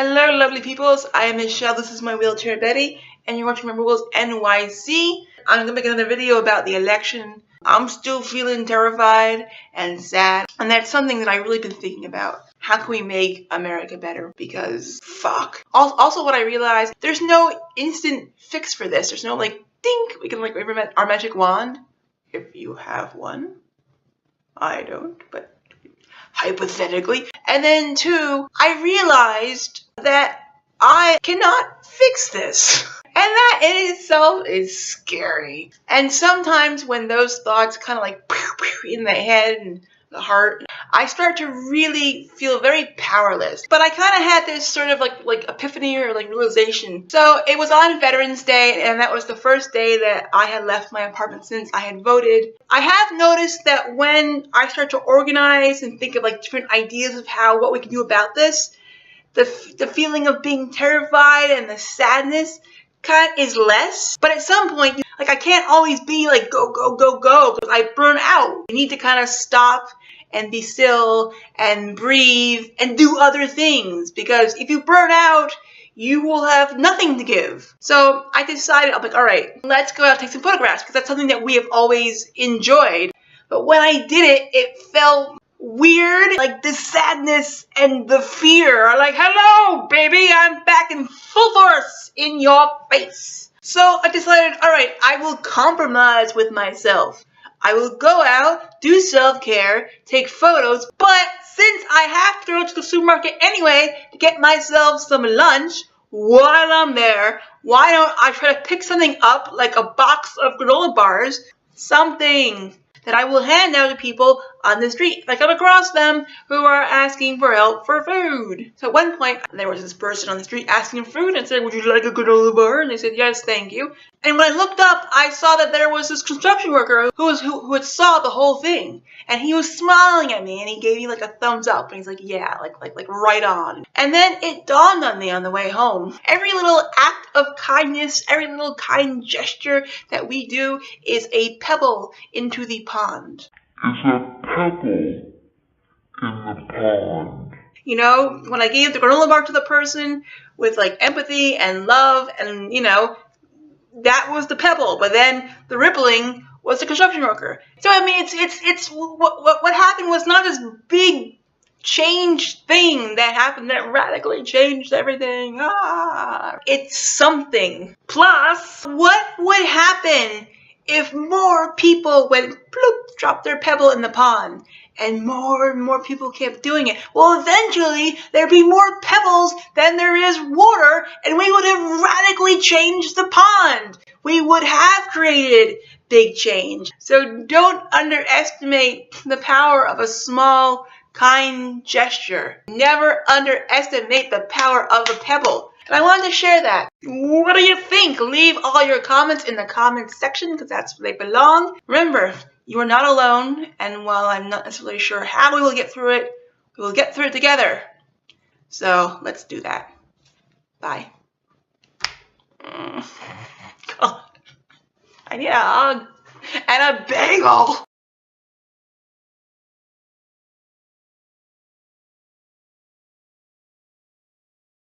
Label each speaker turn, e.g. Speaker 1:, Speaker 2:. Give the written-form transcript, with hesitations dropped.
Speaker 1: Hello, lovely peoples. I am Michelle. This is my wheelchair Betty, and you're watching Rebelwheels NYC. I'm gonna make another video about the election. I'm still feeling terrified and sad, and that's something that I've really been thinking about. How can we make America better? Because fuck. Also, what I realized, there's no instant fix for this. There's no like dink. We can like wave our magic wand if you have one. I don't, but hypothetically. And then two, I realized that I cannot fix this. And that in itself is scary. And sometimes when those thoughts kind of like in the head and the heart, I start to really feel very powerless. But I kind of had this sort of like epiphany or like realization. So it was on Veterans Day, and that was the first day that I had left my apartment since I had voted. I have noticed that when I start to organize and think of like different ideas of what we can do about this, the feeling of being terrified and the sadness kind of is less. But at some point, like I can't always be like go, go, go, go, because I burn out. You need to kind of stop and be still and breathe and do other things, because if you burn out, you will have nothing to give. So I decided, I'm like, all right, let's go out and take some photographs, because that's something that we have always enjoyed. But when I did it, it felt weird, like the sadness and the fear are like, hello, baby, I'm back in full force in your face. So I decided, all right, I will compromise with myself. I will go out, do self-care, take photos, but since I have to go to the supermarket anyway to get myself some lunch while I'm there, why don't I try to pick something up, like a box of granola bars, something that I will hand out to people on the street if I come across them who are asking for help for food. So at one point, there was this person on the street asking for food and said, would you like a granola bar? And they said, yes, thank you. And when I looked up, I saw that there was this construction worker who had saw the whole thing. And he was smiling at me, and he gave me like a thumbs up. And he's like, yeah, like right on. And then it dawned on me on the way home. Every little act of kindness, every little kind gesture that we do is a pebble into the pond.
Speaker 2: It's a pebble in the pond.
Speaker 1: You know, when I gave the granola bar to the person with like empathy and love, and you know, that was the pebble. But then the rippling was the construction worker. So I mean, it's what happened was not this big change thing that happened that radically changed everything. It's something. Plus, what would happen if more people went bloop, dropped their pebble in the pond, and more people kept doing it? Well, eventually there'd be more pebbles than there is water, and we would have radically changed the pond. We would have created big change. So don't underestimate the power of a small, kind gesture. Never underestimate the power of a pebble. And I wanted to share that. What do you think? Leave all your comments in the comments section, because that's where they belong. Remember, you are not alone, and while I'm not necessarily sure how we will get through it, we will get through it together. So let's do that. Bye. God, I need a hug and a bagel.